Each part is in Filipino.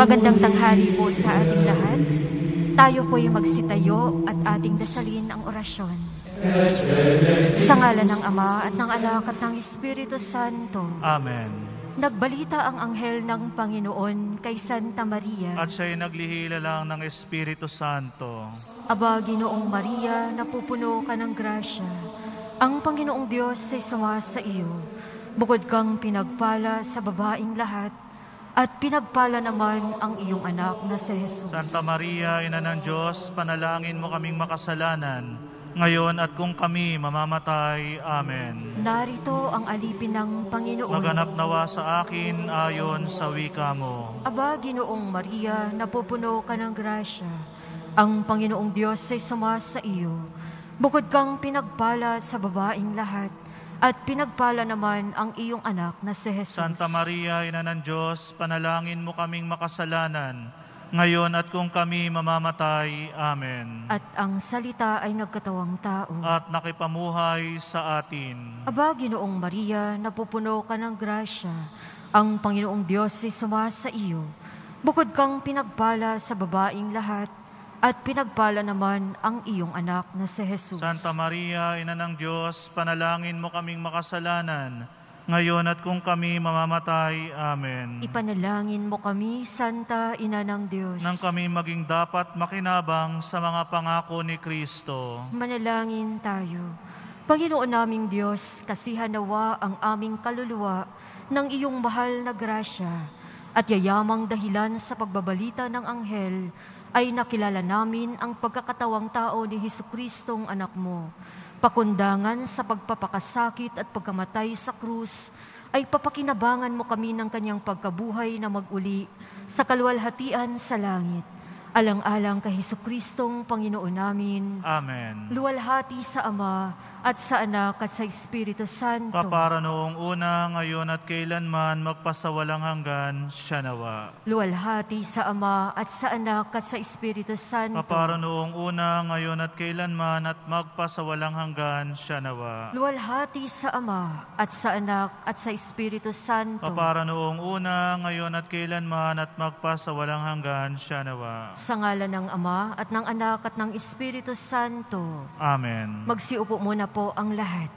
Magandang tanghali po sa ating lahat. Tayo po'y magsitayo at ating dasalin ang orasyon. Sa ngalan ng Ama at ng Anak at ng Espiritu Santo. Amen. Nagbalita ang anghel ng Panginoon kay Santa Maria. At siya'y naglihila lang ng Espiritu Santo. Aba, Ginoong Maria, napupuno ka ng grasya. Ang Panginoong Diyos ay sumasa iyo. Bukod kang pinagpala sa babaing lahat, at pinagpala naman ang iyong anak na si Jesus. Santa Maria, Ina ng Diyos, panalangin mo kaming makasalanan, ngayon at kung kami mamamatay. Amen. Narito ang alipin ng Panginoon. Maganap nawa sa akin ayon sa wika mo. Aba, Ginoong Maria, napupuno ka ng grasya. Ang Panginoong Diyos ay sumasa iyo. Bukod kang pinagpala sa babaing lahat, at pinagpala naman ang iyong anak na si Jesus. Santa Maria, Ina ng Diyos, panalangin mo kaming makasalanan, ngayon at kung kami mamamatay. Amen. At ang salita ay nagkatawang tao. At nakipamuhay sa atin. Aba, Ginoong Maria, napupuno ka ng grasya. Ang Panginoong Diyos ay sumasa iyo. Bukod kang pinagpala sa babaing lahat, at pinagpala naman ang iyong anak na si Jesus. Santa Maria, Ina ng Diyos, panalangin mo kaming makasalanan, ngayon at kung kami mamamatay. Amen. Ipanalangin mo kami, Santa Ina ng Diyos, nang kami maging dapat makinabang sa mga pangako ni Kristo. Manalangin tayo. Panginoon naming Diyos, kasihan nawa ang aming kaluluwa ng iyong mahal na grasya, at yayamang dahilan sa pagbabalita ng anghel, ay nakilala namin ang pagkakatawang tao ni Jesucristong anak mo. Pakundangan sa pagpapakasakit at pagkamatay sa krus, ay papakinabangan mo kami ng kanyang pagkabuhay na mag-uli sa kaluwalhatian sa langit. Alang-alang kay Jesucristong Panginoon namin. Amen. Luwalhati sa Ama at sa Anak at sa Espiritu Santo. Kapara noong una, ngayon at kailanman, magpasawalang hanggan, siya nawa. Luwalhati sa Ama at sa Anak at sa Espiritu Santo. Kapara noong una, ngayon at kailanman, at magpasawalang hanggan, siya nawa. Luwalhati sa Ama at sa Anak at sa Espiritu Santo. Kapara noong una, ngayon at kailanman, at magpasawalang hanggan, siya nawa. Sa ngalan ng Ama at ng Anak at ng Espiritu Santo. Amen. Magsiupo muna po ang lahat.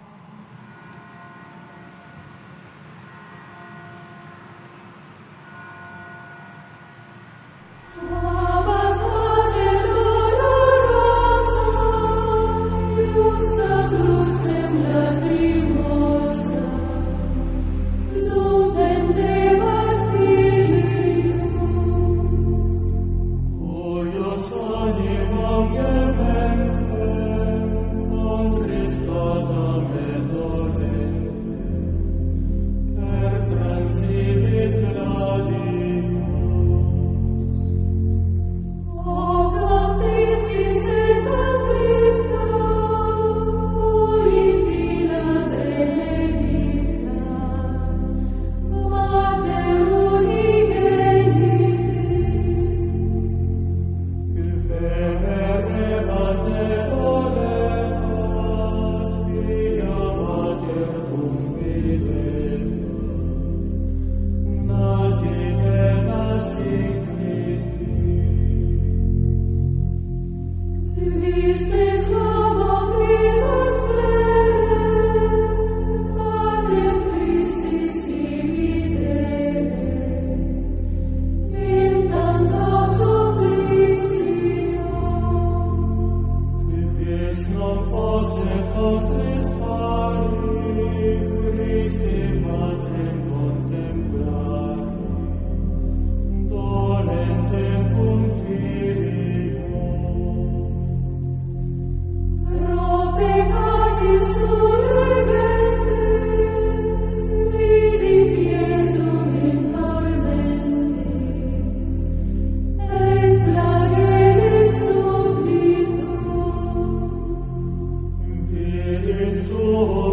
So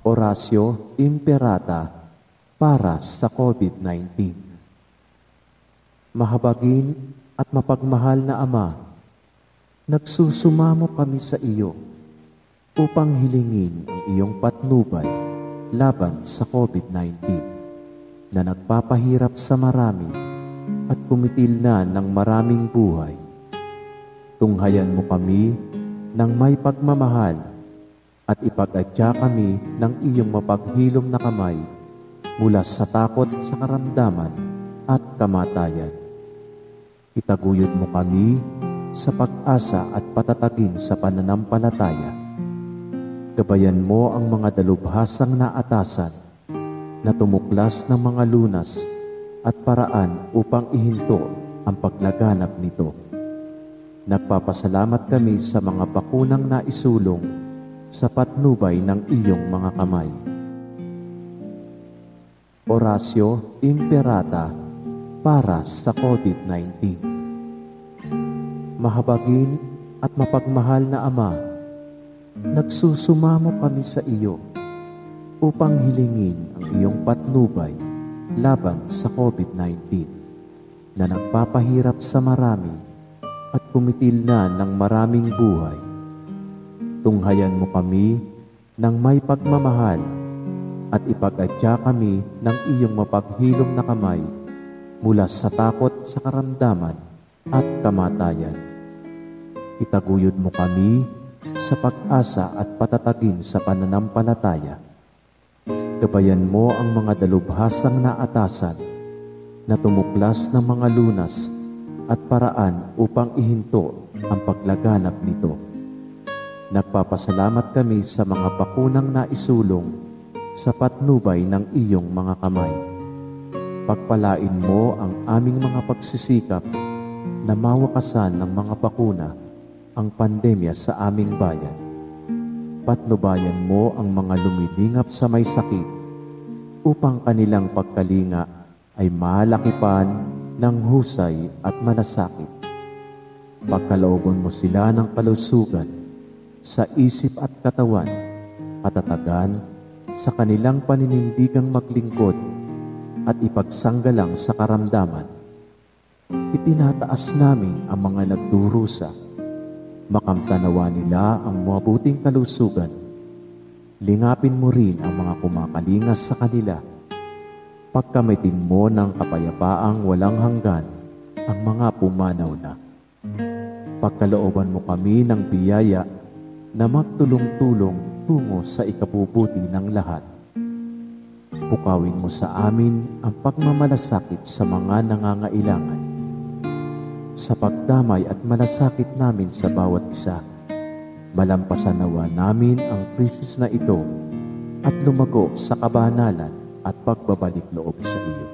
Oratio Imperata para sa COVID-19. Mahabagin at mapagmahal na Ama, nagsusumamo kami sa iyo upang hilingin ang iyong patnubay laban sa COVID-19 na nagpapahirap sa marami at kumitil na ng maraming buhay. Tunghayan mo kami ng may pagmamahal at ipag-adya kami ng iyong mapaghilom na kamay mula sa takot sa karamdaman at kamatayan. Itaguyod mo kami sa pag-asa at patatagin sa pananampalataya. Gabayan mo ang mga dalubhasang naatasan na tumuklas ng mga lunas at paraan upang ihinto ang paglaganap nito. Nagpapasalamat kami sa mga bakunang naisulong sa patnubay ng iyong mga kamay. Oratio Imperata para sa COVID-19. Mahabagin at mapagmahal na Ama, nagsusumamo kami sa iyo upang hilingin ang iyong patnubay laban sa COVID-19 na nagpapahirap sa marami at kumitil na ng maraming buhay. Tunghayan mo kami ng may pagmamahal at ipag-adya kami ng iyong mapaghilom na kamay mula sa takot sa karamdaman at kamatayan. Itaguyod mo kami sa pag-asa at patatagin sa pananampalataya. Gabayan mo ang mga dalubhasang naatasan na tumuklas ng mga lunas at paraan upang ihinto ang paglaganap nito. Nagpapasalamat kami sa mga bakunang naisulong sa patnubay ng iyong mga kamay. Pagpalain mo ang aming mga pagsisikap na mawakasan ng mga bakuna ang pandemya sa aming bayan. Patnubayan mo ang mga lumilingap sa may sakit upang kanilang pagkalinga ay malakipan ng husay at malasakit. Pagkalooban mo sila ng kalusugan sa isip at katawan, katatagan sa kanilang paninindigang maglingkod at ipagsanggalang sa karamdaman. Itinataas namin ang mga nagdurusa. Makamtanawa nila ang mabuting kalusugan. Lingapin mo rin ang mga kumakalingas sa kanila. Pagkamitin mo ng kapayapaang walang hanggan ang mga pumanaw na. Pagkalooban mo kami ng biyaya na magtulong-tulong tungo sa ikabubuti ng lahat. Pukawin mo sa amin ang pagmamalasakit sa mga nangangailangan. Sa pagdamay at malasakit namin sa bawat isa, malampasan nawa namin ang krisis na ito at lumago sa kabanalan at pagbabalik loob sa iyo.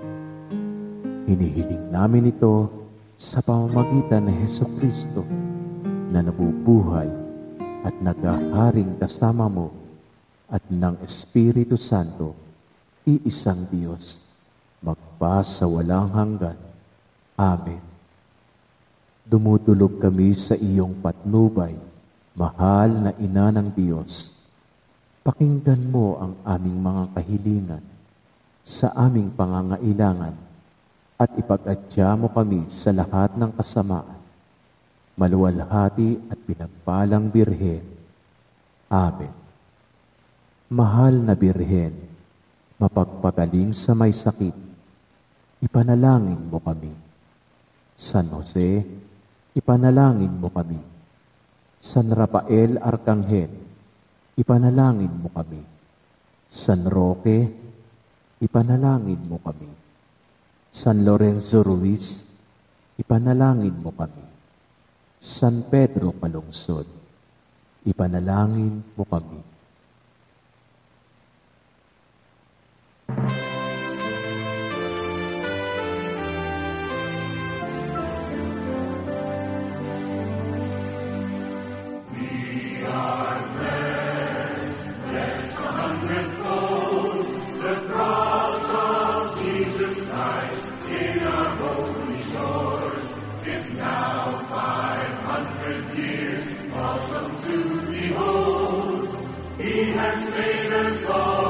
Hinihiling namin ito sa pamamagitan ng Hesukristo na nabubuhay at naghaharing kasama mo at ng Espiritu Santo, iisang Diyos, magpa sa walang hanggan. Amen. Dumudulog kami sa iyong patnubay, mahal na Ina ng Diyos. Pakinggan mo ang aming mga kahilingan sa aming pangangailangan at ipag-adya mo kami sa lahat ng kasamaan. Maluwalhati at pinagpalang Birhen. Amen. Mahal na Birhen, mapagpagaling sa may sakit, ipanalangin mo kami. San Jose, ipanalangin mo kami. San Rafael Arcangel, ipanalangin mo kami. San Roque, ipanalangin mo kami. San Lorenzo Ruiz, ipanalangin mo kami. San Pedro Calungsod, ipanalangin mo kami. He has made us all.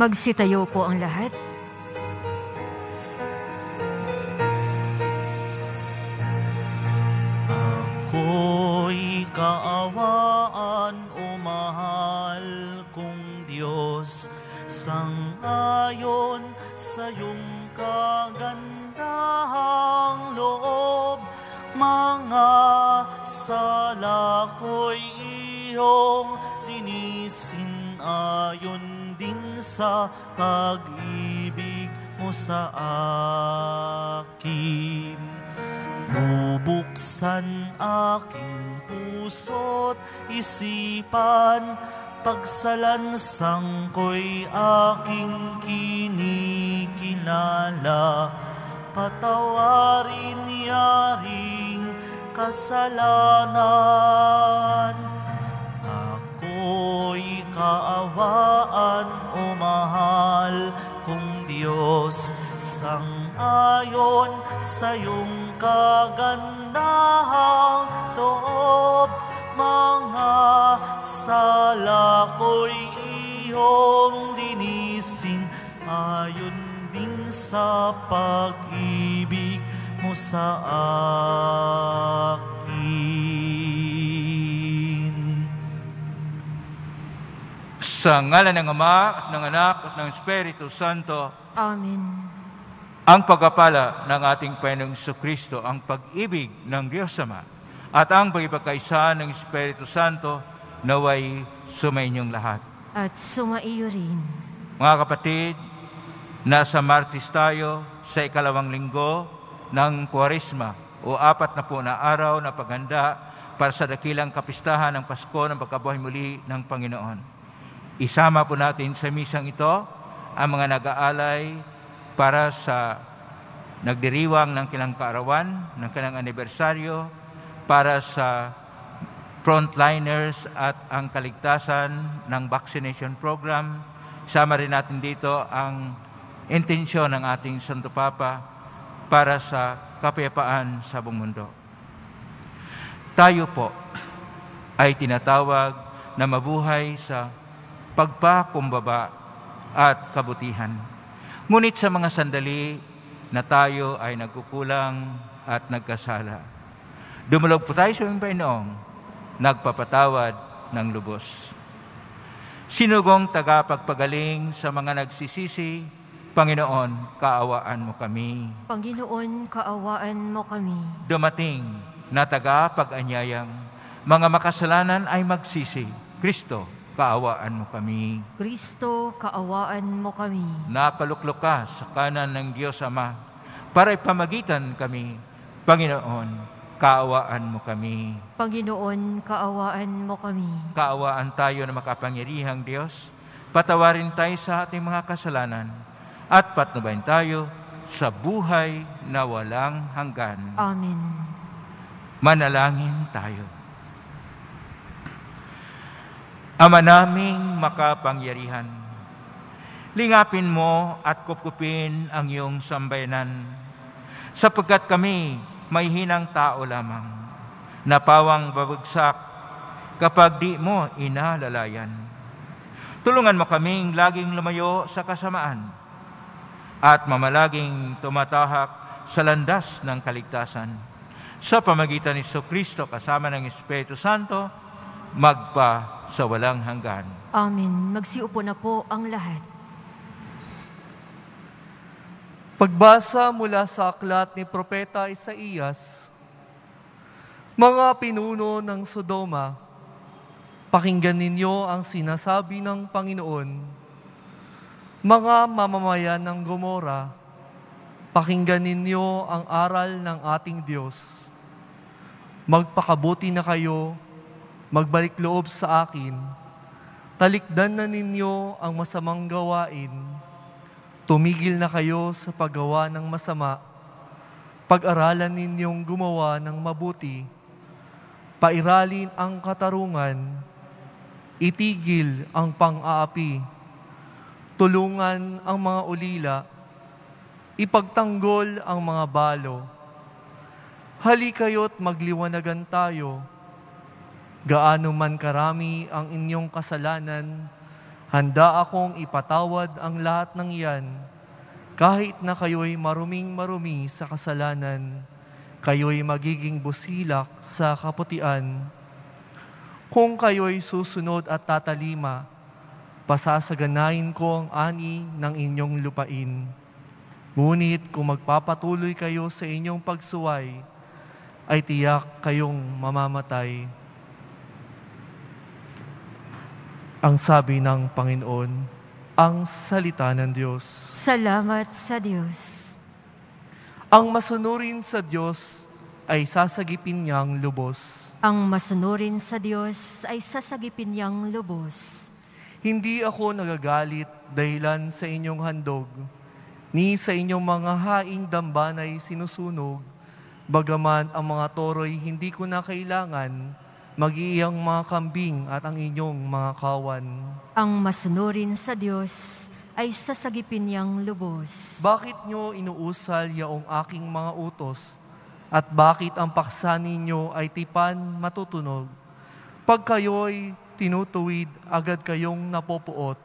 Magsitayo po ang lahat. Ako'y kaawaan, o mahal kong Diyos, sang-ayon sa iyong kagandahang loob. Mga sala ko'y iyong linisin ayon din sa pag-ibig mo sa akin. Bubuksan aking puso't isipan, pagsalansang ko'y aking kinikilala. Patawarin yaring kasalanan. Ako'y kaawaan, o mahal kong Diyos, sang-ayon sa iyong kagandahang loob. Mga sala ko'y iyong linisin ayon din sa pag-ibig mo sa akin. Sa ngalan ng Ama at ng Anak at ng Espiritu Santo. Amen. Ang pagpapala ng ating Panginoong Jesucristo, ang pag-ibig ng Diyos Ama, at ang pagkakaisa ng Espiritu Santo naway sumainyong lahat. At sumaiyo rin. Mga kapatid, nasa Martes tayo sa ikalawang linggo ng Kwaresma o 40 na araw na paghanda para sa dakilang kapistahan ng Pasko ng pagkabuhay muli ng Panginoon. Isama po natin sa misang ito ang mga nag-aalay para sa nagdiriwang ng kanilang kaarawan, ng kanilang anibersaryo, para sa frontliners at ang kaligtasan ng vaccination program. Sama rin natin dito ang intensyon ng ating Santo Papa para sa kapayapaan sa buong mundo. Tayo po ay tinatawag na mabuhay sa pagpakumbaba at kabutihan. Ngunit sa mga sandali na tayo ay nagkukulang at nagkasala, dumulog po tayo sa aming Panginoong nagpapatawad ng lubos. Sinugong tagapagpagaling sa mga nagsisisi, Panginoon, kaawaan mo kami. Panginoon, kaawaan mo kami. Dumating na tagapag-anyayang mga makasalanan ay magsisi. Kristo, kaawaan mo kami. Kristo, kaawaan mo kami. Nakaluklok ka sa kanan ng Diyos Ama para ipamagitan kami. Panginoon, kaawaan mo kami. Panginoon, kaawaan mo kami. Kaawaan tayo na makapangyarihang Diyos. Patawarin tayo sa ating mga kasalanan at patnubayan tayo sa buhay na walang hanggan. Amen. Manalangin tayo. Ama naming makapangyarihan, lingapin mo at kupkupin ang iyong sambayanan, sapagkat kami may hinang tao lamang, napawang babagsak kapag di mo inalalayan. Tulungan mo kaming laging lumayo sa kasamaan at mamalaging tumatahak sa landas ng kaligtasan. Sa pamagitan ni Kristo kasama ng Espiritu Santo, magpa sa walang hanggan. Amen. Magsiupo na po ang lahat. Pagbasa mula sa aklat ni Propeta Isaías. Mga pinuno ng Sodoma, pakinggan ninyo ang sinasabi ng Panginoon. Mga mamamayan ng Gomora, pakinggan ninyo ang aral ng ating Diyos. Magpakabuti na kayo, magbalik loob sa akin, talikdan na ninyo ang masamang gawain, tumigil na kayo sa paggawa ng masama, pag-aralan ninyong gumawa ng mabuti, pairalin ang katarungan, itigil ang pang-aapi, tulungan ang mga ulila, ipagtanggol ang mga balo. Halikayo't magliwanagan tayo. Gaano man karami ang inyong kasalanan, handa akong ipatawad ang lahat ng iyan. Kahit na kayo'y maruming-marumi sa kasalanan, kayo'y magiging busilak sa kaputian. Kung kayo'y susunod at tatalima, pasasaganain ko ang ani ng inyong lupain. Ngunit kung magpapatuloy kayo sa inyong pagsuway, ay tiyak kayong mamamatay. Ang sabi ng Panginoon, ang salita ng Diyos. Salamat sa Diyos. Ang masunurin sa Diyos ay sasagipin niyang lubos. Ang masunurin sa Diyos ay sasagipin niyang lubos. Hindi ako nagagalit dahilan sa inyong handog, ni sa inyong mga haing dambanay sinusunog, bagaman ang mga toro'y hindi ko na kailangan, mag-iiyang mga kambing at ang inyong mga kawan. Ang masunurin sa Diyos ay sasagipin niyang lubos. Bakit nyo inuusal yaong aking mga utos? At bakit ang paksa ninyo ay tipan matutunog? Pag kayo'y tinutuwid, agad kayong napopuot,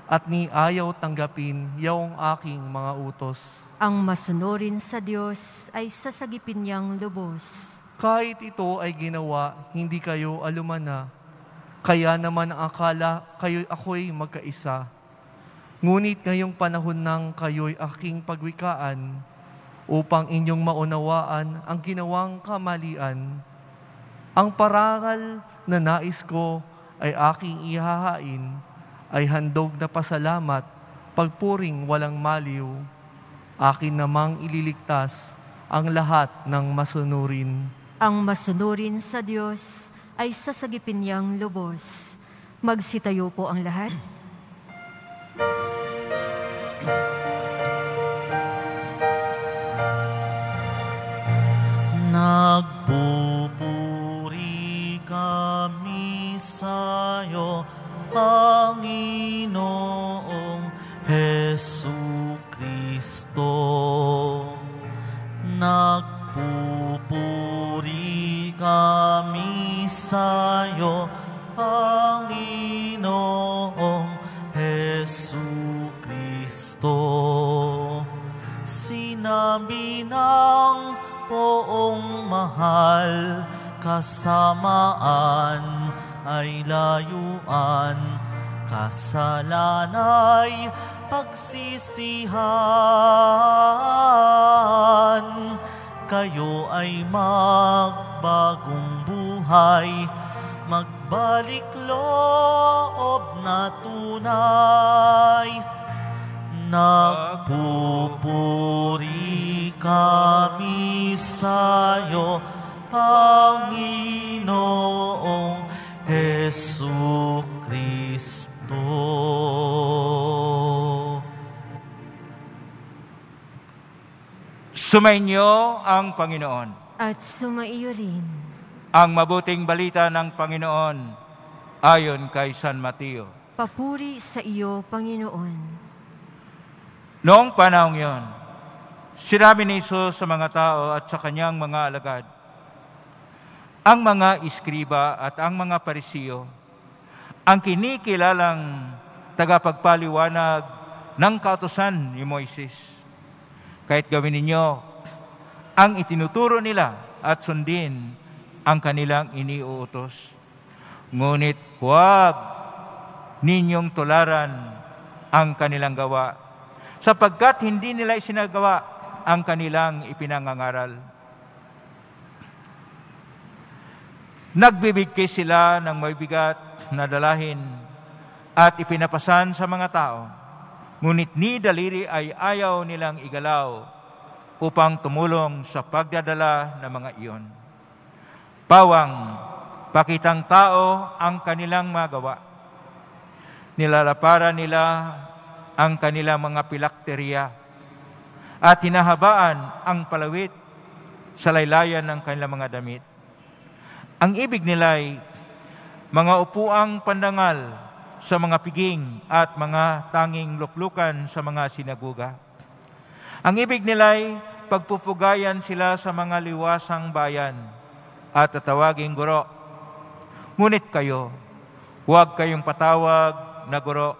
at ni ayaw tanggapin yaong aking mga utos. Ang masunurin sa Diyos ay sasagipin niyang lubos. Kahit ito ay ginawa, hindi kayo alumana. Kaya naman ang akala ako'y magkaisa. Ngunit ngayong panahon ng kayo'y aking pagwikaan, upang inyong maunawaan ang ginawang kamalian. Ang parangal na nais ko ay aking ihahain, ay handog na pasalamat, pagpuring walang maliw. Akin namang ililigtas ang lahat ng masunurin. Ang masunurin sa Diyos ay sasagipin niyang lubos. Magsitayo po ang lahat. Nagpupuri kami sa'yo, Panginoong Jesucristo. Nagpupuri kami sa'yo, Panginoong Jesucristo. Sinabi ng poong mahal, kasamaan ay layuan, kasalanay pagsisihan. Kayo ay magbagong buhay, magbalik loob na tunay. Nagpupuri kami sa'yo, Panginoong Jesucristo. Sumainyo ang Panginoon. At sumaiyo rin. Ang mabuting balita ng Panginoon ayon kay San Mateo. Papuri sa iyo, Panginoon. Noong panahong yon, sinabi ni Jesus sa mga tao at sa kanyang mga alagad, ang mga iskriba at ang mga parisiyo, ang kinikilalang tagapagpaliwanag ng kautusan ni Moises. Kahit gawin ninyo ang itinuturo nila at sundin ang kanilang iniuutos. Ngunit huwag ninyong tularan ang kanilang gawa, sapagkat hindi nila isinagawa ang kanilang ipinangangaral. Nagbibigay sila ng mabibigat na dalahin at ipinapasan sa mga tao, ngunit ni daliri ay ayaw nilang igalaw upang tumulong sa pagdadala ng mga iyon. Pawang pakitang tao ang kanilang magawa. Nilalaparan nila ang kanilang mga pilakteriya at hinahabaan ang palawit sa laylayan ng kanilang mga damit. Ang ibig nila ay mga upuang pandangal sa mga piging at mga tanging luklukan sa mga sinaguga. Ang ibig nila ay pagpupugayan sila sa mga liwasang bayan at tatawaging guro. Ngunit kayo, huwag kayong patawag na guro,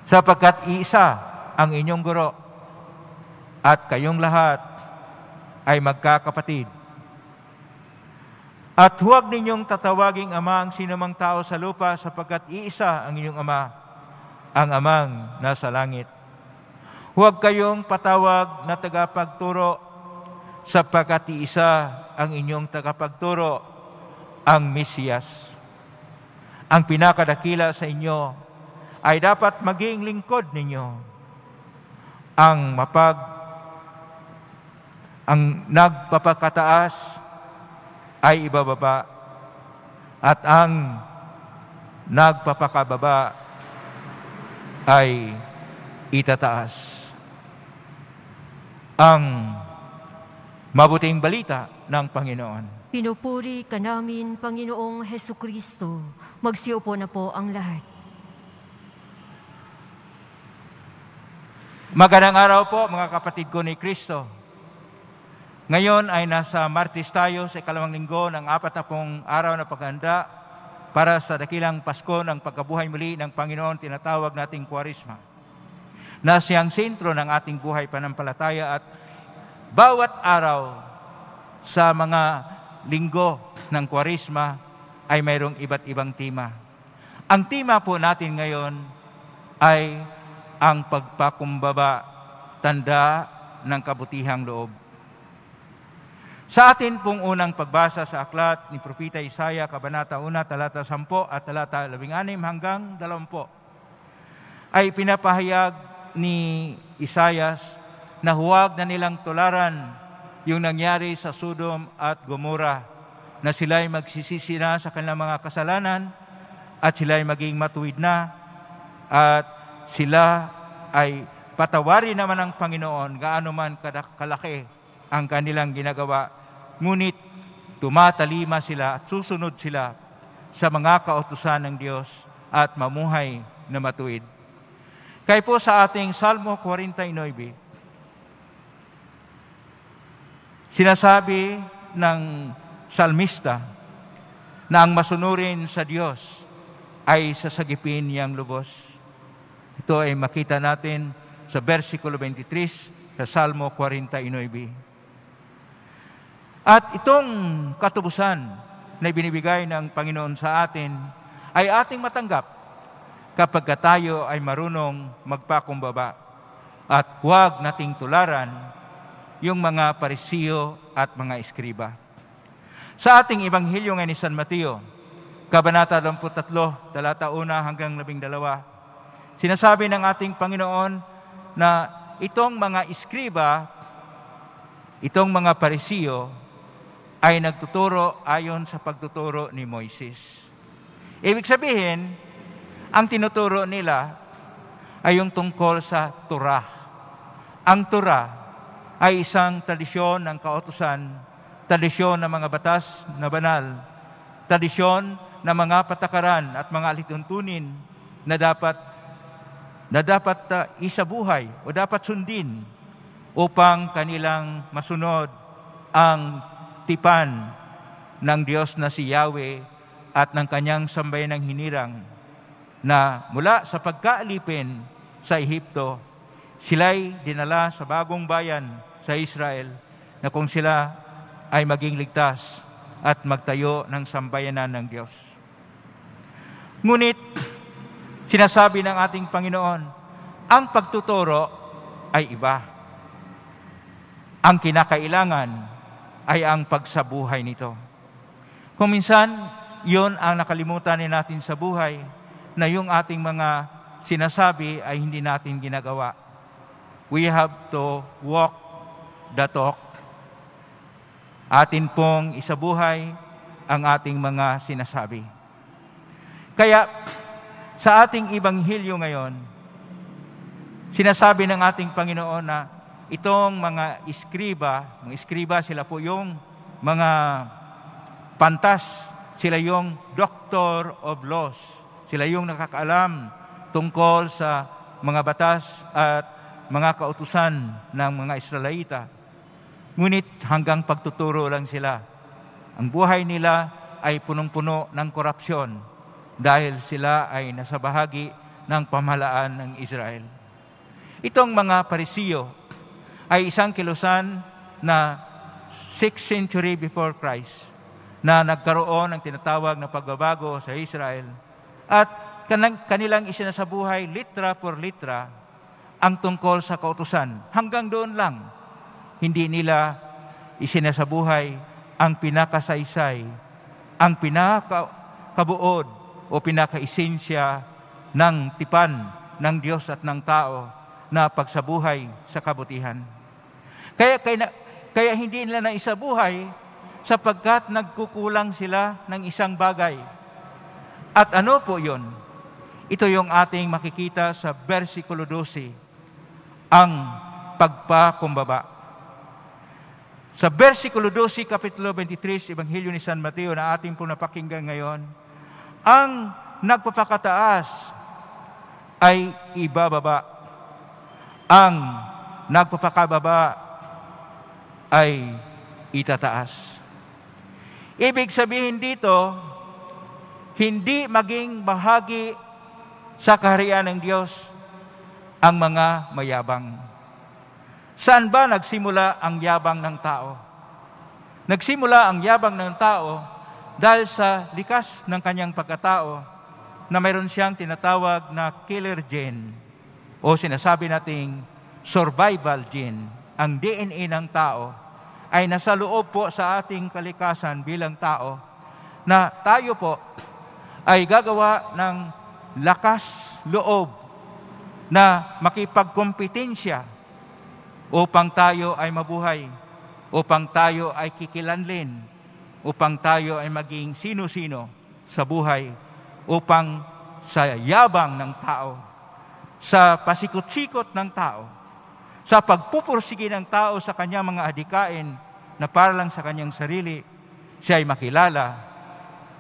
sapagkat iisa ang inyong guro at kayong lahat ay magkakapatid. At huwag ninyong tatawaging ama ang sinumang tao sa lupa, sapagkat iisa ang inyong ama, ang amang nasa langit. Huwag kayong patawag na tagapagturo, sapagkat iisa ang inyong tagapagturo, ang Mesiyas. Ang pinakadakila sa inyo ay dapat maging lingkod ninyo. Ang nagpapakataas ay ibababa, at ang nagpapakababa ay itataas. Ang mabuting balita ng Panginoon. Pinupuri ka namin, Panginoong Hesukristo. Magsiupo na po ang lahat. Magandang araw po mga kapatid ko ni Kristo. Ngayon ay nasa Martes tayo sa ikalawang linggo ng 40 araw na paghahanda para sa dakilang Pasko ng pagkabuhay muli ng Panginoon, tinatawag nating Kwaresma, na siyang sentro ng ating buhay pananampalataya. At bawat araw sa mga linggo ng Kwaresma ay mayroong iba't ibang tema. Ang tema po natin ngayon ay ang pagpakumbaba, tanda ng kabutihang loob. Sa atin pong unang pagbasa sa aklat ni Propeta Isaya, Kabanata 1, talata 10 at talata 16 hanggang 20, ay pinapahayag ni Isayas na huwag na nilang tularan yung nangyari sa Sodom at Gomora, na sila'y magsisisi na sa kanilang mga kasalanan at sila'y maging matuwid na at sila ay patawarin naman ng Panginoon gaano man kalaki ang kanilang ginagawa, ngunit tumatalima sila at susunod sila sa mga kautusan ng Diyos at mamuhay na matuwid. Kaya po sa ating Salmo 49, Sinasabi ng salmista na ang masunurin sa Diyos ay sasagipin niyang lubos. Ito ay makita natin sa versikulo 23 sa Salmo 49. At itong katubusan na ibinibigay ng Panginoon sa atin ay ating matanggap kapag tayo ay marunong magpakumbaba at huwag nating tularan yung mga Parisiyo at mga Eskriba. Sa ating Ebanghelyo ngayon ni San Mateo, Kabanata 23, talata 1 hanggang 12, sinasabi ng ating Panginoon na itong mga Eskriba, itong mga Parisiyo, ay nagtuturo ayon sa pagtuturo ni Moises. Ibig sabihin, ang tinuturo nila ay yung tungkol sa Torah. Ang Torah ay isang tradisyon ng kautusan, tradisyon ng mga batas na banal, tradisyon ng mga patakaran at mga alituntunin na dapat isabuhay o dapat sundin upang kanilang masunod ang tipan ng Diyos na si Yahweh at ng kanyang sambayanang hinirang na mula sa pagkaalipin sa Ehipto, sila'y dinala sa bagong bayan sa Israel na kung sila ay maging ligtas at magtayo ng sambayanan ng Diyos. Ngunit, sinasabi ng ating Panginoon, ang pagtuturo ay iba. Ang kinakailangan ay ang pagsabuhay nito. Kung minsan, yon ang nakalimutan natin sa buhay, na yung ating mga sinasabi ay hindi natin ginagawa. We have to walk the talk. Atin pong isabuhay ang ating mga sinasabi. Kaya, sa ating Ebanghelyo ngayon, sinasabi ng ating Panginoon na itong mga Eskriba, sila po yung mga pantas, sila yung doctor of laws, sila yung nakakaalam tungkol sa mga batas at mga kautusan ng mga Israelita. Ngunit hanggang pagtuturo lang sila. Ang buhay nila ay punong-puno ng korupsyon dahil sila ay nasa bahagi ng pamahalaan ng Israel. Itong mga Parisiyo ay isang kilusan na 6th century before Christ na nagkaroon ng tinatawag na pagbabago sa Israel at kanilang isinasabuhay litra por litra ang tungkol sa kautusan. Hanggang doon lang, hindi nila isinasabuhay ang pinakasaysay, ang pinakabuod o pinakaisensya ng tipan ng Diyos at ng tao na pagsabuhay sa kabutihan. Kaya hindi nila naisabuhay sapagkat nagkukulang sila ng isang bagay. At ano po yun? Ito yung ating makikita sa versikulo 12, ang pagpakumbaba. Sa versikulo 12, kapitulo 23, Ebanghelyo ni San Mateo na ating po napakinggan ngayon, ang nagpapakataas ay ibababa. Ang nagpapakababa ay itataas. Ibig sabihin dito, hindi maging bahagi sa kaharian ng Diyos ang mga mayabang. Saan ba nagsimula ang yabang ng tao? Nagsimula ang yabang ng tao dahil sa likas ng kanyang pagkatao na mayroon siyang tinatawag na killer gene o sinasabi nating survival gene. Ang DNA ng tao ay nasa loob po sa ating kalikasan bilang tao na tayo po ay gagawa ng lakas loob na makipagkompetensya upang tayo ay mabuhay, upang tayo ay kikilanlin, upang tayo ay maging sino-sino sa buhay, upang sa yabang ng tao, sa pasikot-sikot ng tao, sa pagpupursige ng tao sa kanyang mga adikain na para lang sa kanyang sarili, siya ay makilala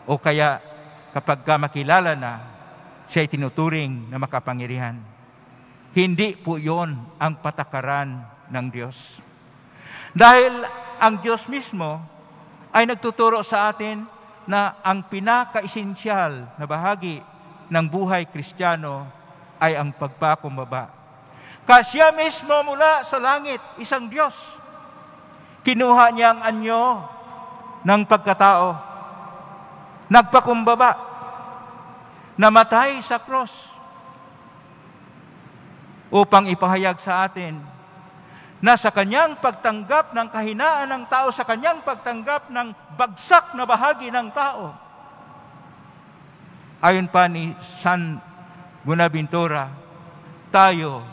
o kaya kapag makilala na, siya ay tinuturing na makapangyarihan. Hindi po yon ang patakaran ng Diyos. Dahil ang Diyos mismo ay nagtuturo sa atin na ang pinaka-esensyal na bahagi ng buhay Kristiyano ay ang pagpakumbaba. Siya mismo mula sa langit, isang Diyos, kinuha niya ang anyo ng pagkatao, nagpakumbaba, namatay sa cross upang ipahayag sa atin na sa kanyang pagtanggap ng kahinaan ng tao, sa kanyang pagtanggap ng bagsak na bahagi ng tao. Ayon pa ni San Buenaventura, tayo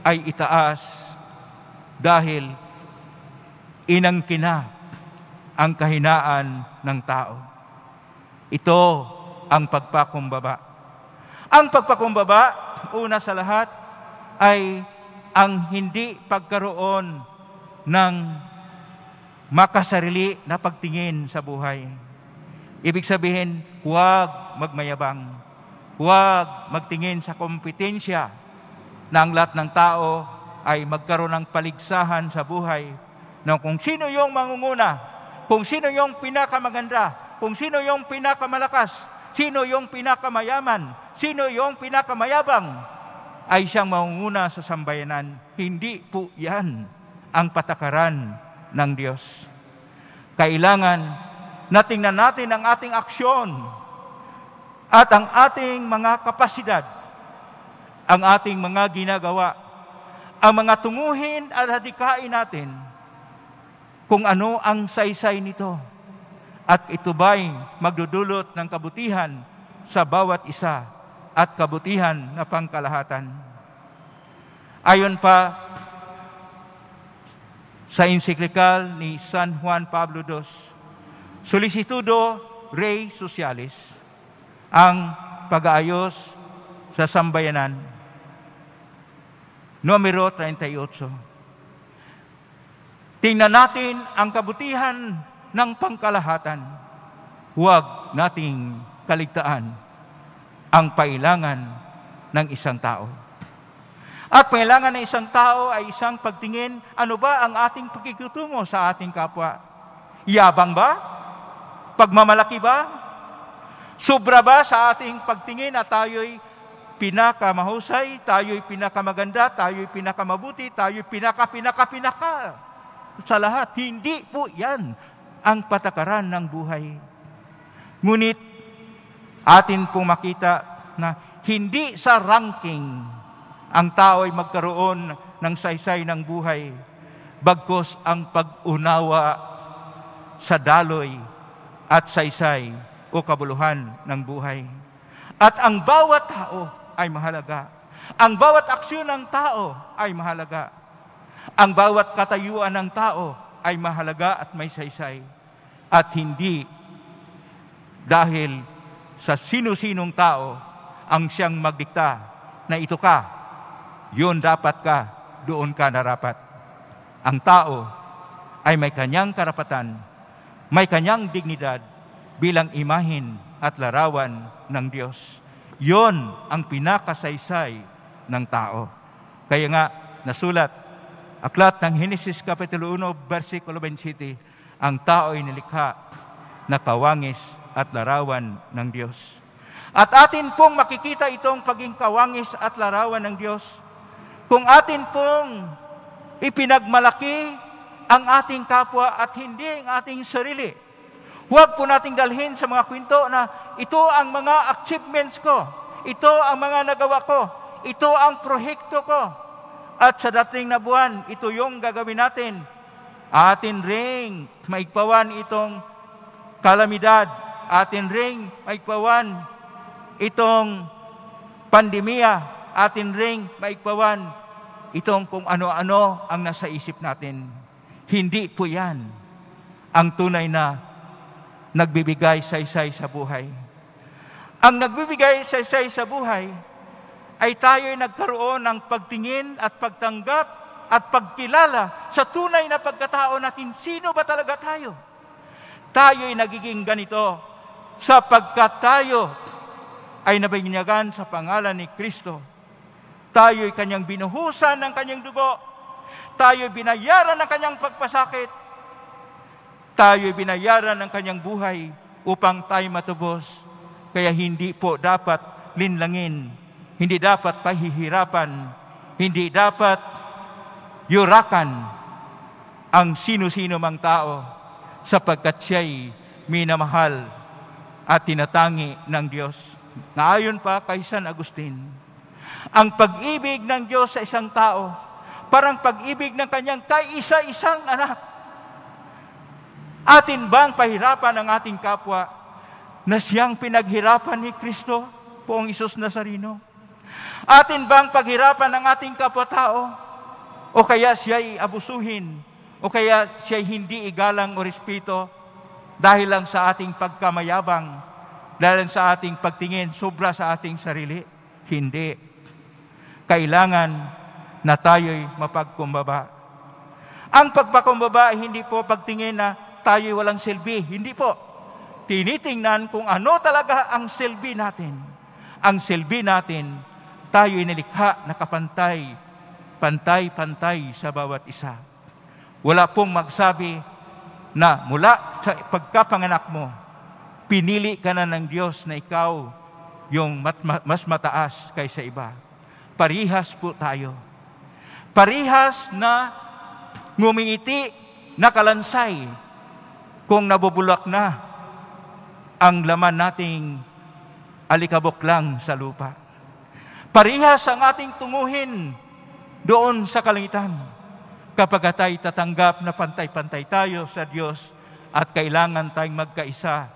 ay itaas dahil inangkina ang kahinaan ng tao. Ito ang pagpakumbaba. Ang pagpakumbaba, una sa lahat, ay ang hindi pagkaroon ng makasarili na pagtingin sa buhay. Ibig sabihin, huwag magmayabang, huwag magtingin sa kompetensya na ang lahat ng tao ay magkaroon ng paligsahan sa buhay na kung sino yung mangunguna, kung sino yung pinakamaganda, kung sino yung pinakamalakas, sino yung pinakamayaman, sino yung pinakamayabang, ay siyang mangunguna sa sambayanan. Hindi po yan ang patakaran ng Diyos. Kailangan na tingnan natin ang ating aksyon at ang ating mga kapasidad, ang ating mga ginagawa, ang mga tunguhin at hadikain natin kung ano ang saysay nito. At ito ba'y magdudulot ng kabutihan sa bawat isa at kabutihan na pangkalahatan. Ayon pa sa encyclical ni San Juan Pablo II, Solicitudo Rei Socialis, ang pag-aayos sa sambayanan, numero 38. Tingnan natin ang kabutihan ng pangkalahatan. Huwag nating kaligtaan ang pailangan ng isang tao. At pailangan ng isang tao ay isang pagtingin, ano ba ang ating pakikitungo sa ating kapwa? Yabang ba? Pagmamalaki ba? Sobra ba sa ating pagtingin na tayo'y pinakamahusay, tayo'y pinakamaganda, tayo'y pinakamabuti, tayo'y pinaka sa lahat? Hindi po yan ang patakaran ng buhay. Ngunit atin pong makita na hindi sa ranking ang tao ay magkaroon ng saysay ng buhay, bagkus ang pag-unawa sa daloy at saysay o kabuluhan ng buhay. At ang bawat tao ay mahalaga. Ang bawat aksyon ng tao ay mahalaga. Ang bawat katayuan ng tao ay mahalaga at may saysay. At hindi dahil sa sino-sinong tao ang siyang magdikta na ito ka, yun dapat ka, doon ka narapat. Ang tao ay may kanyang karapatan, may kanyang dignidad bilang imahin at larawan ng Diyos. Yun ang pinakasaysay ng tao. Kaya nga, nasulat, aklat ng Henesis Kapitulo 1, versikulo 27, ang tao ay nilikha na kawangis at larawan ng Diyos. At atin pong makikita itong paging kawangis at larawan ng Diyos kung atin pong ipinagmalaki ang ating kapwa at hindi ang ating sarili. Huwag po nating dalhin sa mga kwento na ito ang mga achievements ko, ito ang mga nagawa ko, ito ang proyekto ko. At sa dating na buwan, ito yung gagawin natin. Atin ring maigpawan itong kalamidad. Atin ring maigpawan itong pandemya. Atin ring maigpawan itong kung ano-ano ang nasa isip natin. Hindi po yan ang tunay na nagbibigay saysay sa buhay. Ang nagbibigay saysay sa buhay ay tayo'y nagkaroon ng pagtingin at pagtanggap at pagkilala sa tunay na pagkatao natin. Sino ba talaga tayo? Tayo'y nagiging ganito sapagkat tayo ay nabinyagan sa pangalan ni Kristo. Tayo'y kanyang binuhusan ng kanyang dugo. Tayo'y binayaran ng kanyang pagpasakit. Tayo'y binayaran ng kanyang buhay upang tayo matubos. Kaya hindi po dapat linlangin, hindi dapat pahihirapan, hindi dapat yurakan ang sino-sino mang tao sapagkat siya'y minamahal at tinatangi ng Diyos. Naayon pa kay San Agustin, ang pag-ibig ng Diyos sa isang tao, parang pag-ibig ng kanyang kaisa-isang anak. Atin bang pahirapan ang ating kapwa na siyang pinaghirapan ni Kristo, Poong Isus Nazareno? Atin bang paghirapan ang ating kapwa-tao? O kaya siya'y abusuhin? O kaya siya'y hindi igalang o respeto dahil lang sa ating pagkamayabang, dahil lang sa ating pagtingin sobra sa ating sarili? Hindi. Kailangan na tayo'y mapagkumbaba. Ang pagpakumbaba ay hindi po pagtingin na tayo'y walang silbi. Hindi po. Tinitingnan kung ano talaga ang silbi natin. Ang silbi natin, tayo'y nilikha na kapantay, pantay-pantay sa bawat isa. Wala pong magsabi na mula sa pagkapanganak mo, pinili ka na ng Diyos na ikaw yung mas mataas kaysa iba. Parihas po tayo. Parihas na ngumingiti, nakalansay kung nabubulak na ang laman nating alikabok lang sa lupa. Parihas ang ating tunguhin doon sa kalangitan kapag tayo tatanggap na pantay-pantay tayo sa Diyos at kailangan tayong magkaisa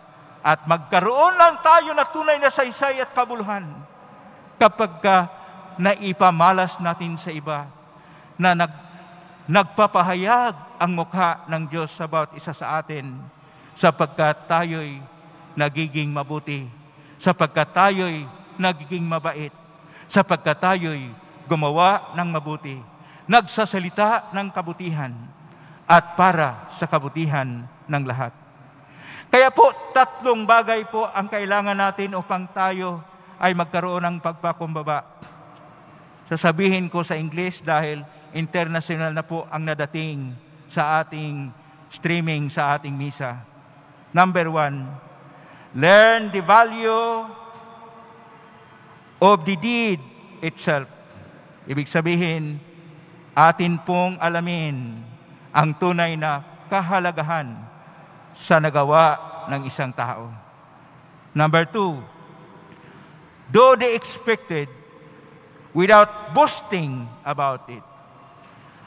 at magkaroon lang tayo na tunay na saysay at kabuluhan kapag naipamalas natin sa iba na nagpapahayag ang mukha ng Diyos sa bawat isa sa atin sapagkat tayo'y nagiging mabuti, sapagkat tayo'y nagiging mabait, sapagkat tayo'y gumawa ng mabuti, nagsasalita ng kabutihan at para sa kabutihan ng lahat. Kaya po, 3 bagay po ang kailangan natin upang tayo ay magkaroon ng pagpakumbaba. Sasabihin ko sa English dahil international na po ang nadating sa ating streaming sa ating misa. Number 1, learn the value of the deed itself. Ibig sabihin, atin pong alamin ang tunay na kahalagahan sa nagawa ng isang tao. Number 2, do the expected without boasting about it.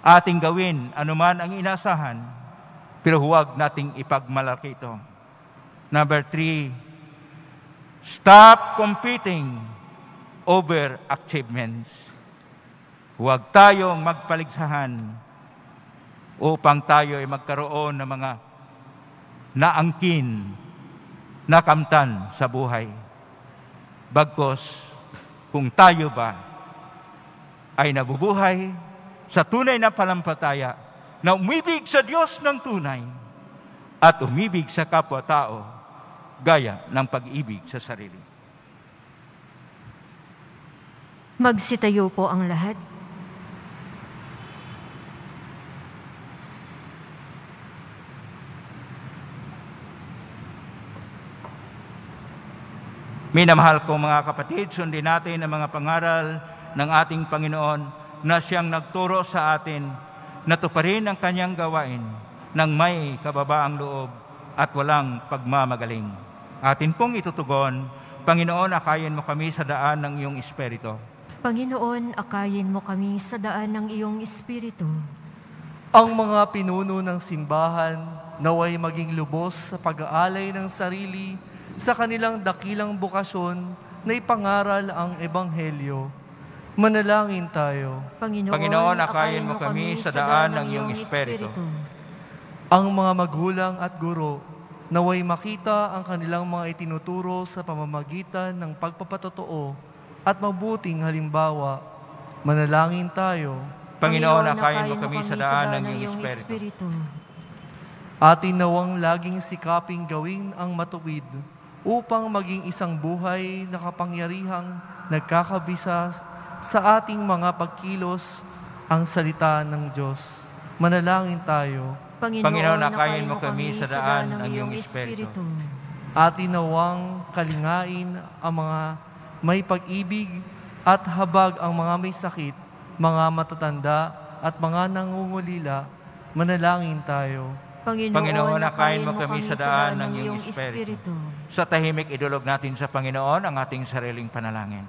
Ating gawin anuman ang inasahan, pero huwag nating ipagmalaki ito. Number 3, stop competing over achievements. Huwag tayong magpaligsahan upang tayo ay magkaroon ng mga naangkin, nakamtan sa buhay. Bagkus, kung tayo ba ay nabubuhay sa tunay na panampalataya na umibig sa Diyos ng tunay at umibig sa kapwa-tao gaya ng pag-ibig sa sarili. Magsitayo po ang lahat. Minamahal kong mga kapatid, sundin natin ang mga pangaral ng ating Panginoon na siyang nagturo sa atin na tuparin ang kanyang gawain ng may kababaang loob at walang pagmamagaling. Atin pong itutugon, Panginoon, akayin mo kami sa daan ng iyong Espiritu. Panginoon, akayin mo kami sa daan ng iyong Espiritu. Ang mga pinuno ng simbahan naway maging lubos sa pag-aalay ng sarili sa kanilang dakilang bukasyon na ipangaral ang Ebanghelyo. Manalangin tayo. Panginoon, akayin mo kami sa daan ng iyong Espiritu. Ang mga magulang at guro naway makita ang kanilang mga itinuturo sa pamamagitan ng pagpapatotoo at mabuting halimbawa. Manalangin tayo. Panginoon, akayin mo kami sa daan ng iyong Espiritu. Atin nawang laging sikaping gawin ang matuwid upang maging isang buhay na kapangyarihang nagkakabisa sa ating mga pagkilos ang salita ng Diyos. Manalangin tayo. Panginoon, nakain mo kami sa daan ng iyong Espiritu. At inawang kalingain ang mga may pag-ibig at habag ang mga may sakit, mga matatanda at mga nangungulila. Manalangin tayo. Panginoon, nakain mo kami sa daan ng iyong Espiritu. Sa tahimik, idulog natin sa Panginoon ang ating sariling panalangin.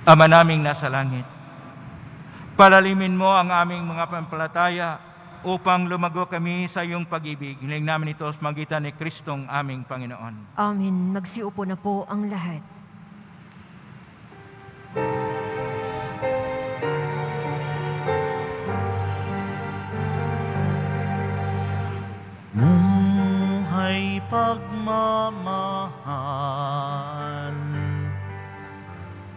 Ama naming nasa langit, palalimin mo ang aming mga pampalataya upang lumago kami sa iyong pag-ibig. Hiling namin ito sa magitan ni Kristong aming Panginoon. Amen. Magsiupo na po ang lahat. Muhay pagmamahal,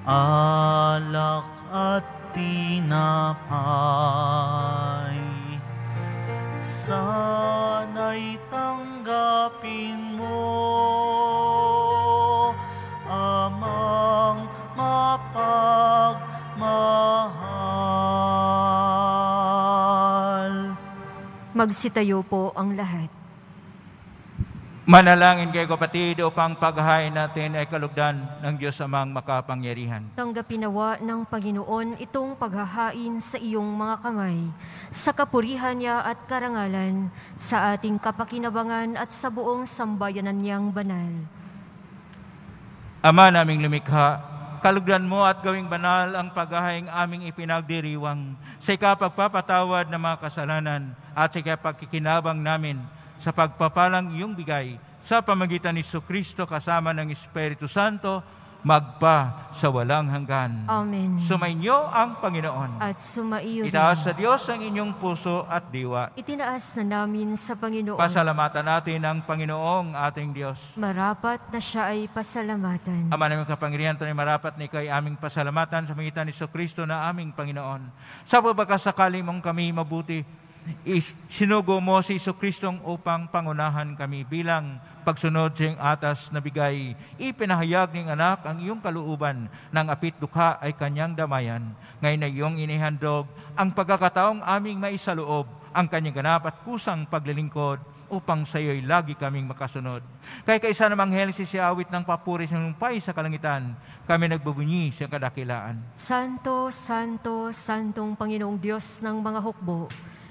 alak at tinapay, sana'y tanggapin mo, amang mapagmahal. Magsitayo po ang lahat. Manalangin kayo kapatid upang paghahain natin ay kalugdan ng Diyos amang makapangyarihan. Tanggapin nawa ng Panginoon itong paghahain sa iyong mga kamay, sa kapurihan niya at karangalan, sa ating kapakinabangan at sa buong sambayanan niyang banal. Ama naming lumikha, kalugdan mo at gawing banal ang paghahaing aming ipinagdiriwang sa ikapagpapatawad ng mga kasalanan at sa ikapagkikinabang namin sa pagpapalang iyong bigay sa pamagitan ni Jesucristo kasama ng Espiritu Santo, magpa sa walang hanggan. Amen. Sumainyo ang Panginoon. At sumaiyo rin. Itaas sa Diyos ang inyong puso at diwa. Itinaas na namin sa Panginoon. Pasalamatan natin ang Panginoong ating Diyos. Marapat na siya ay pasalamatan. Ama naming kapangyarihan, tunay marapat na ikaw ay aming pasalamatan sa pamagitan ni Jesucristo na aming Panginoon. Sa pagkakasakali mong kami mabuti, sinugo mo si Jesucristong upang pangunahan kami bilang pagsunod sa iyong atas na bigay. Ipinahayag ng anak ang iyong kalooban ng apit dukha ay kanyang damayan. Ngayon na iyong inihandog ang pagkakataong aming maisaloob ang kanyang ganap at kusang paglilingkod upang sa iyo'y lagi kaming makasunod. Kaya kaisa namang Henesis si awit ng papuri sa lumpay sa kalangitan, kami nagbubunyi sa kadakilaan. Santo, Santo, Santong Panginoong Diyos ng mga hukbo,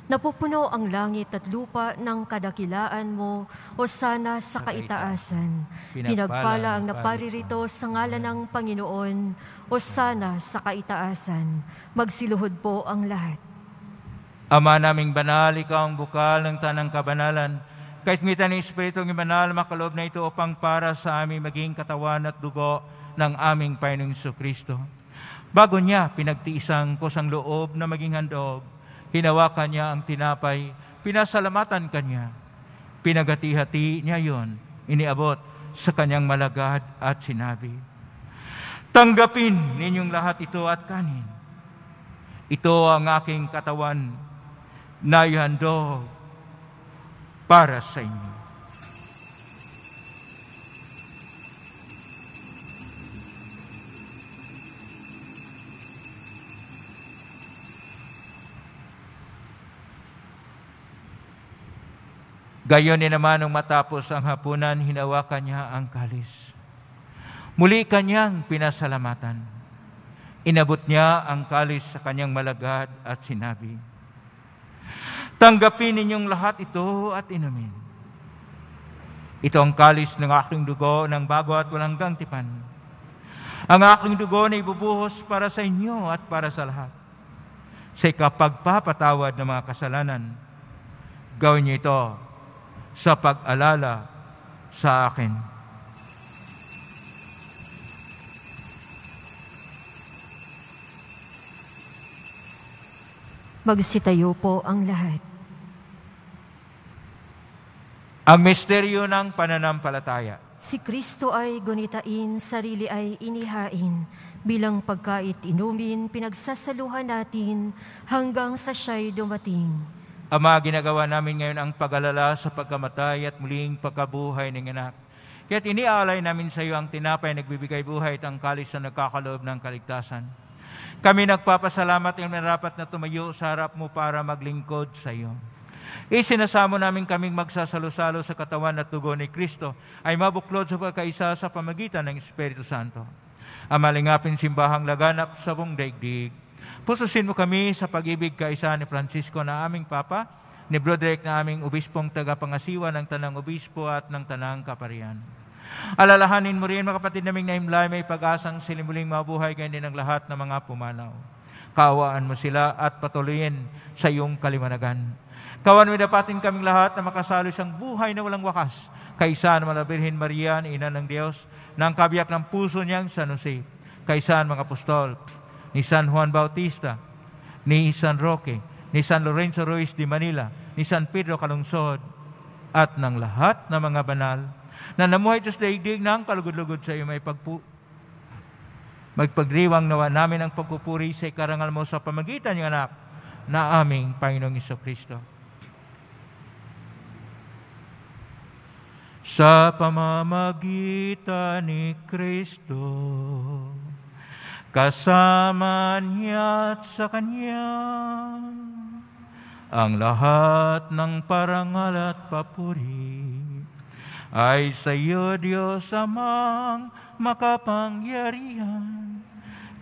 napupuno ang langit at lupa ng kadakilaan mo, o sana sa kaitaasan. Pinagpala ang naparirito sa ngalan ng Panginoon, o sana sa kaitaasan. Magsiluhod po ang lahat. Ama naming banal, ikaw ang bukal ng tanang kabanalan. Kahit ngita ng Espiritu ng banal, makaloob na ito upang para sa aming maging katawan at dugo ng aming Panginoong Jesucristo. Bago niya pinagtiisang kusang loob na maging handog, hinawakan niya ang tinapay, pinasalamatan kanya. Pinagati-hati niya yon, iniabot sa kanyang malagad at sinabi, "Tanggapin ninyong lahat ito at kanin. Ito ang aking katawan na ihandog para sa inyo." Gayon din naman nung matapos ang hapunan, hinawakan niya ang kalis. Muli kanyang pinasalamatan. Inabot niya ang kalis sa kanyang malagad at sinabi, "Tanggapin ninyong lahat ito at inumin. Ito ang kalis ng aking dugo ng bago at walang hanggang tipan. Ang aking dugo na ibubuhos para sa inyo at para sa lahat. Sa ikapagpapatawad ng mga kasalanan, gawin niyo ito sa pag-alala sa akin." Magsitayo po ang lahat. Ang misteryo ng pananampalataya. Si Kristo ay gunitain, sarili ay inihain. Bilang pagkait inumin, pinagsasaluhan natin hanggang sa siya'y dumating. Ama, ginagawa namin ngayon ang pag-alala sa pagkamatay at muling pagkabuhay ng anak. Kaya't iniaalay namin sa iyo ang tinapay na nagbibigay buhay at ang kalis na nagkakaloob ng kaligtasan. Kami nagpapasalamat ng narapat na tumayo sa harap mo para maglingkod sa iyo. Isinasamo namin kaming magsasalo-salo sa katawan at dugo ni Kristo ay mabuklod sa pagkaisa sa pamagitan ng Espiritu Santo. Ang malingapin simbahang laganap sa buong daigdig. Pususin mo kami sa pag-ibig kaisa ni Francisco na aming Papa, ni Broderick na aming Obispong tagapangasiwa ng Tanang Obispo at ng Tanang Kaparian. Alalahanin mo rin, mga kapatid naming naimlay, may pag-asang silimuling mabuhay ganyan ng lahat ng mga pumanaw. Kaawaan mo sila at patuloyin sa iyong kaliwanagan. Kawan mo dapatin kaming lahat na makasalo siyang buhay na walang wakas, kaisa ng Birhen Maria, Ina ng Diyos, ng kabiyak ng puso niyang San Jose, kaisa ng mga apostol, ni San Juan Bautista, ni San Roque, ni San Lorenzo Ruiz de Manila, ni San Pedro Calungsod, at ng lahat ng mga banal na namuhay sa daigdig ng kalugod-lugod sa iyo may magpagriwang nawa namin ang pagpupuri sa ikarangal mo sa pamagitan ng anak na aming Panginoong Jesucristo. Sa pamamagitan ni Kristo, kasama niya at sa Kanya, ang lahat ng parangal at papuri ay sa iyo, Diyos Amang makapangyarihan,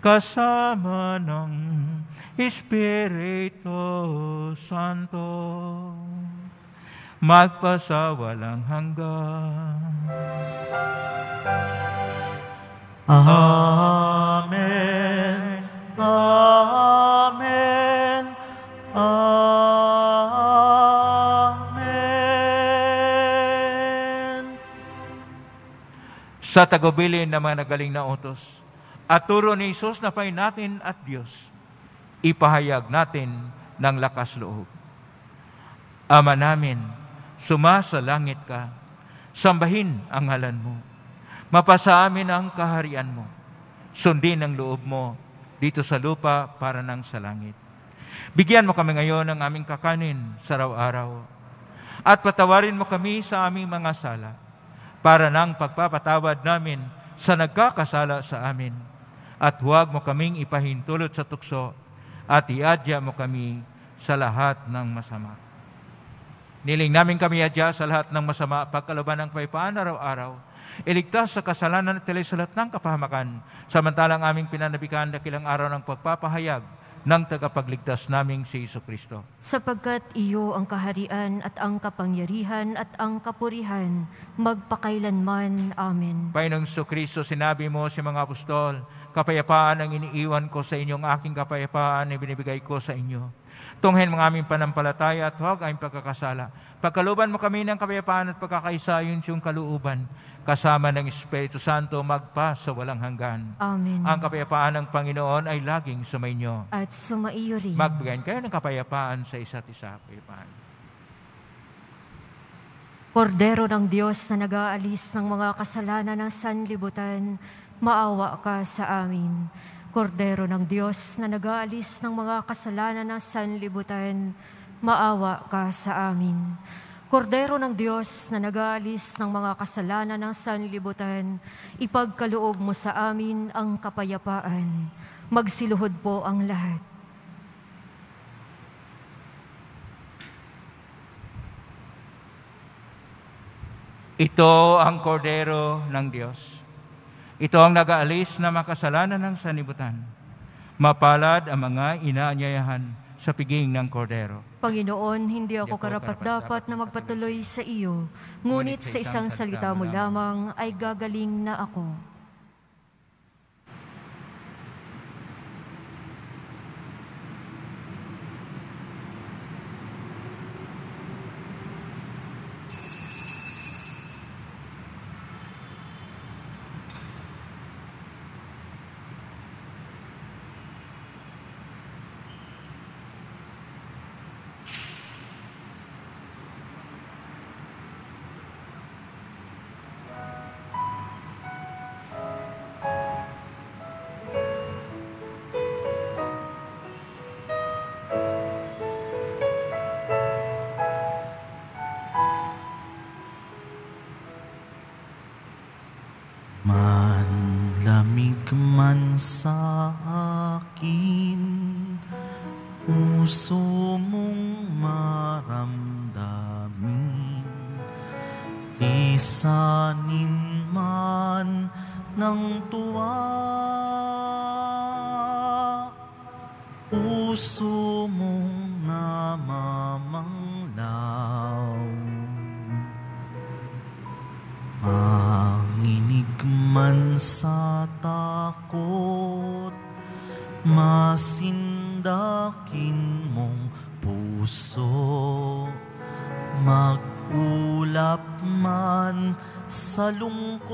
kasama ng Espiritu Santo, magpasawalang hanggan. Amen. Amen. Amen. Sa tagubilin ng mga nagaling na utos at turo ni Jesus na Panginoon natin at Diyos, ipahayag natin ng lakas loob. Ama namin, sumasalangit ka, sambahin ang ngalan mo. Mapasa amin ang kaharian mo. Sundin ang loob mo dito sa lupa para nang sa langit. Bigyan mo kami ngayon ng aming kakanin sa araw-araw. At patawarin mo kami sa aming mga sala para nang pagpapatawad namin sa nagkakasala sa amin. At huwag mo kaming ipahintulot sa tukso at iadya mo kami sa lahat ng masama. Niling namin kami adya sa lahat ng masama, pagkalaban ng kapayapaan araw-araw, iligtas sa kasalanan at salat ng kapahamakan, samantalang aming pinanabikan dakilang araw ng pagpapahayag ng tagapagligtas naming si Jesucristo. Sapagkat iyo ang kaharian at ang kapangyarihan at ang kapurihan, magpakailanman. Amen. Panginoong Jesucristo, sinabi mo sa mga apostol, kapayapaan ang iniiwan ko sa inyong aking kapayapaan na binibigay ko sa inyo. Tunghen mga aming panampalataya at huwag aming pagkakasala. Pagkaluban mo kami ng kapayapaan at pagkakaisa yun siyong kaluuban, kasama ng Espiritu Santo magpa sa walang hanggan. Amen. Ang kapayapaan ng Panginoon ay laging sumainyo. At sumaiyo rin. Magbigayin kayo ng kapayapaan sa isa't isa. Kapayapaan. Kordero ng Diyos na nag-aalis ng mga kasalanan ng sanlibutan, maawa ka sa amin. Kordero ng Diyos na nag-aalis ng mga kasalanan ng sanlibutan, maawa ka sa amin. Kordero ng Diyos na nag-aalis ng mga kasalanan ng sanlibutan, ipagkaloob mo sa amin ang kapayapaan. Magsiluhod po ang lahat. Ito ang kordero ng Diyos. Ito ang nag-aalis na makasalanan ng sanlibutan. Mapalad ang mga inaanyayahan sa piging ng kordero. Panginoon, hindi ako karapat-dapat na magpatuloy sa iyo, ngunit sa isang salita mo lamang ay gagaling na ako. Manlamig man sa akin puso mong maramdamin, isanin man ng tuwa, puso mong namamanglaw. Manginig man sa takot, masindakin mong puso, mag-ulap man sa lungkot,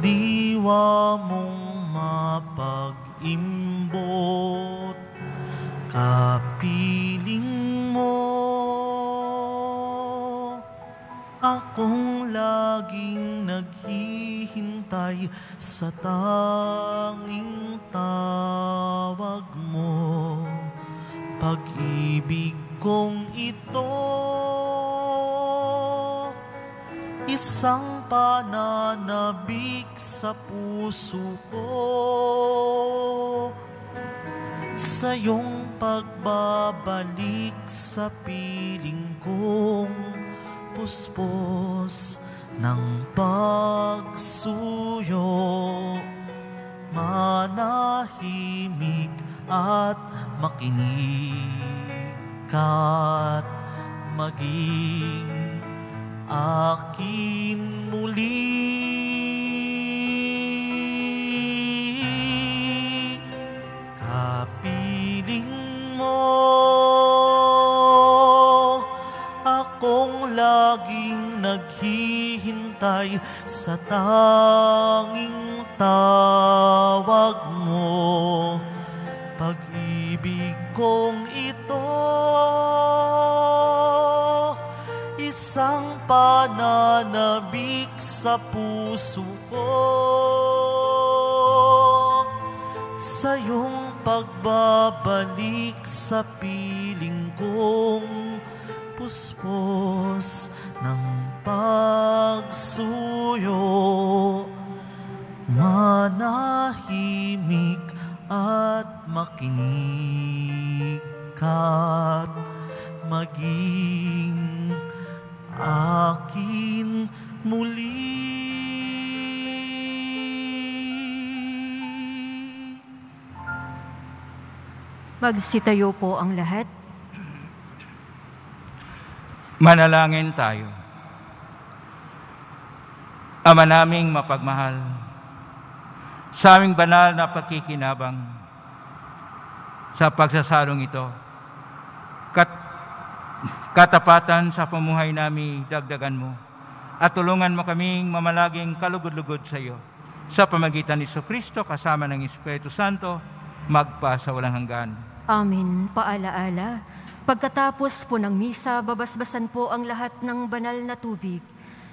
diwa mong mapag-imbot, kapiling mo. Akong laging naghihintay sa tanging tawag mo, pag-ibig kong ito, isang pananabik sa puso ko, sa iyong pagbabalik sa piling kong puspos ng pagsuyo, manahimik at makinig ka't maging akin muli. Kapiling mo, akong laging naghihintay sa tanging tawag mo, pag-ibig kong ito, isang pananabik sa puso ko, sa iyong pagbabalik sa piling kong puspos ng pagsuyo, manahimik at makinig ka't maging akin muli. Magsitayo po ang lahat. Manalangin tayo. Ama naming mapagmahal, sa aming banal na pagkikinabang sa pagsasalong ito, katapatan sa pamuhay namin dagdagan mo, at tulungan mo kaming mamalaging kalugod-lugod sa iyo, sa pamagitan ni Jesucristo kasama ng Espiritu Santo, magpa sa walang hanggan. Amen. Paalaala, pagkatapos po ng misa, babasbasan po ang lahat ng banal na tubig.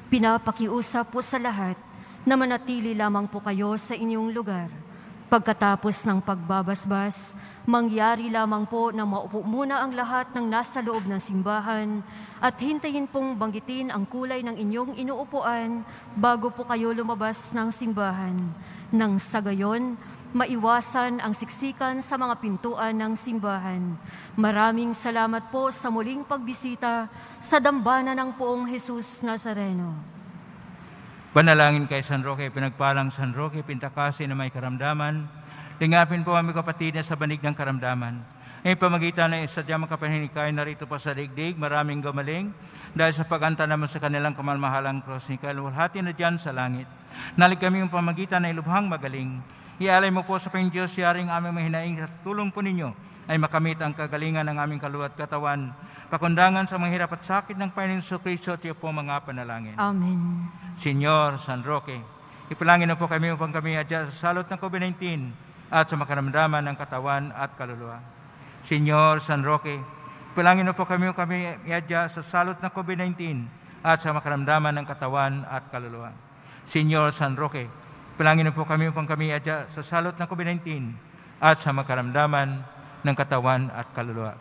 Pinapakiusap po sa lahat na manatili lamang po kayo sa inyong lugar. Pagkatapos ng pagbabasbas, mangyari lamang po na maupo muna ang lahat ng nasa loob ng simbahan at hintayin pong banggitin ang kulay ng inyong inuupuan bago po kayo lumabas ng simbahan. Nang sa gayon, maiwasan ang siksikan sa mga pintuan ng simbahan. Maraming salamat po sa muling pagbisita sa dambana ng Poong Jesus Nazareno. Panalangin kay San Roque, pinagpalang San Roque, pintakasi na may karamdaman. Lingapin po aming kapatid na sa banig ng karamdaman. Ngayon pamagitan na isadyang makapahinikay narito pa sa digdig, maraming gumaling dahil sa paganta naman sa kanilang kamalmahalang cross ni Kalwalhati na dyan sa langit. Nalig kami yung pamagitan na ilubhang magaling. Ialay mo po sa Panginoon Diyos, yaring aming mahinaing at tulong po ninyo ay makamit ang kagalingan ng aming kaluwa at katawan. Pakundangan sa mga hirap at sakit ng Panginoon Jesucristo at iyo po mga panalangin. Amen. Senyor San Roque, ipalangin mo po kami upang kami adya sa salot ng COVID-19 at sa makaramdaman ng katawan at kaluluwa. Senyor San Roque, ipalangin mo po kami adya sa salot ng COVID-19 at sa makaramdaman ng katawan at kaluluwa. Senyor San Roque, ipalangin mo po kami upang kami adya sa salot ng COVID-19 at sa makaramdaman ng katawan at kaluluwa.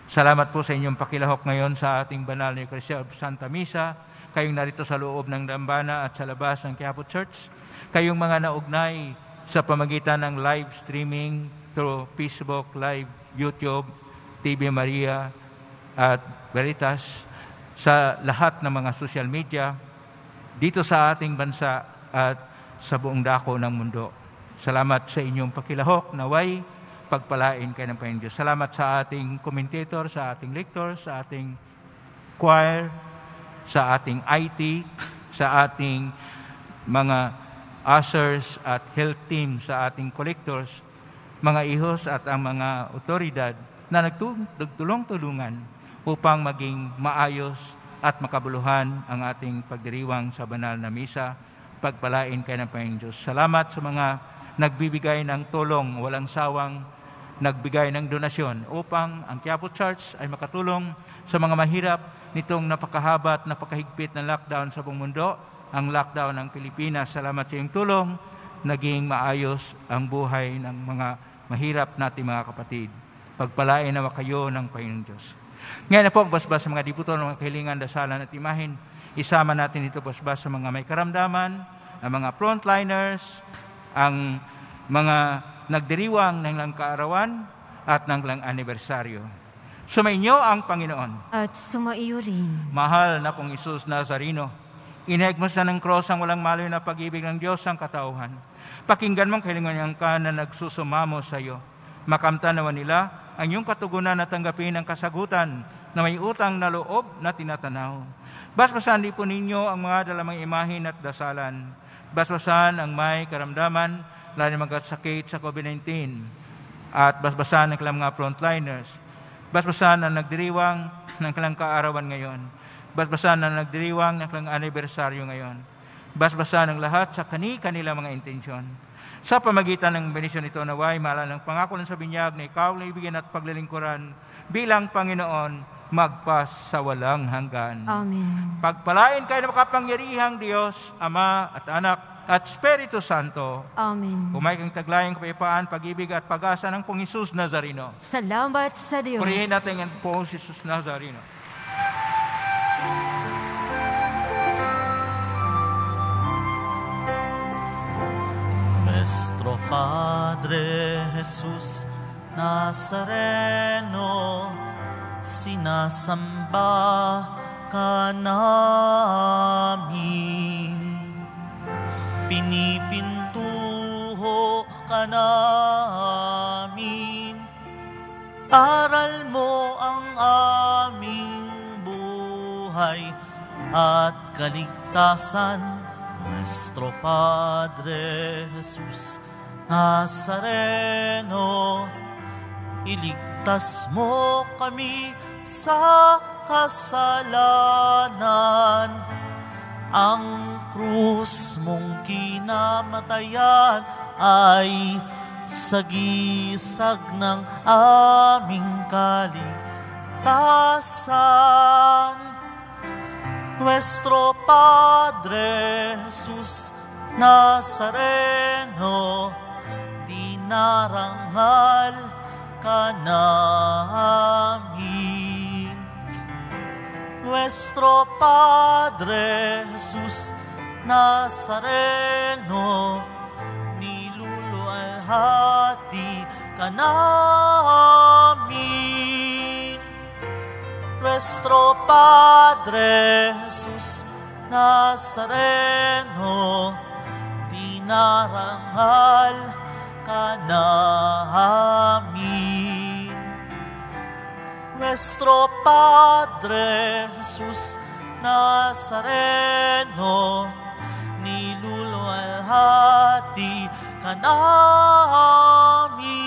Salamat po sa inyong pakilahok ngayon sa ating banal na Eucharistia of Santa Misa. Kayong narito sa loob ng dambana at sa labas ng Quiapo Church. Kayong mga naugnay sa pamagitan ng live streaming through Facebook Live, YouTube, TV Maria at Veritas, sa lahat ng mga social media dito sa ating bansa at sa buong dako ng mundo. Salamat sa inyong pakilahok, naway pagpalain kayo ng Panginoon Diyos. Salamat sa ating commentator, sa ating lector, sa ating choir, sa ating IT, sa ating mga ushers at health team, sa ating collectors, mga ihos at ang mga otoridad na nagtulong-tulungan upang maging maayos at makabuluhan ang ating pagdiriwang sa banal na misa. Pagpalain kayo ng Panginoon Diyos. Salamat sa mga nagbibigay ng tulong, walang sawang nagbigay ng donasyon upang ang Quiapo Church ay makatulong sa mga mahirap nitong napakahaba at napakahigpit na lockdown sa buong mundo, ang lockdown ng Pilipinas. Salamat sa iyong tulong, naging maayos ang buhay ng mga mahirap nating mga kapatid. Pagpalain nawa kayo ng Panginoong Diyos. Ngayon na po, basbas sa mga diputo ng mga kahilingan, dasalan at imahin, isama natin ito basbas sa mga may karamdaman, ang mga frontliners, ang mga nagdiriwang ng lang kaarawan at ng lang anibersaryo. Sumainyo ang Panginoon. At sumaiyo rin. Mahal na pong Isus Nazareno, inihagmas na ng cross ang walang maloy na pag-ibig ng Diyos ang katauhan. Pakinggan mong kahilingan ka na nagsusumamo sa iyo. Makamtan naman nila ang iyong katugunan na tanggapin ang kasagutan na may utang na loob na tinatanaw. Basbasan din po ninyo ang mga dalamang imahin at dasalan. Basbasan ang may karamdaman, lalo na magkasakit sa COVID-19. At basbasan ang kailang mga frontliners. Basbasan ang nagdiriwang ng kailang kaarawan ngayon. Basbasan ang nagdiriwang ng kailang anibersaryo ngayon. Basbasan ang lahat sa kanilang mga intensyon. Sa pamagitan ng benisyon ito, naway maalala ng pangako ng sa binyag na ikaw na ibigin at paglilingkuran bilang Panginoon magpas sa walang hanggan. Amen. Pagpalain kayo ng makapangyarihang Diyos, Ama at Anak at Espiritu Santo. Amen. Umay kang taglayang kapayapaan, pag-ibig at pag-asa ng Pong Isus Nazareno. Salamat sa Diyos. Purihin natin ang Pong Isus Nazareno. Nuestro Padre Jesus Nazareno, sinasamba ka namin, pinipintuho ka namin, aral mo ang aming buhay at kaligtasan. Nuestro Padre Jesus Nazareno, iligtas mo kami sa kasalanan. Ang krus mong kinamatayan ay sagisag ng aming kaligtasan. Nuestro Padre Jesus Nazareno, dinarangal ka namin. Nuestro Padre Jesus Nazareno, nilulualhati ka namin. Nuestro Padre Jesus Nazareno, dinarangal ka namin. Nuestro Padre Jesus Nazareno, nilulualhati ka namin.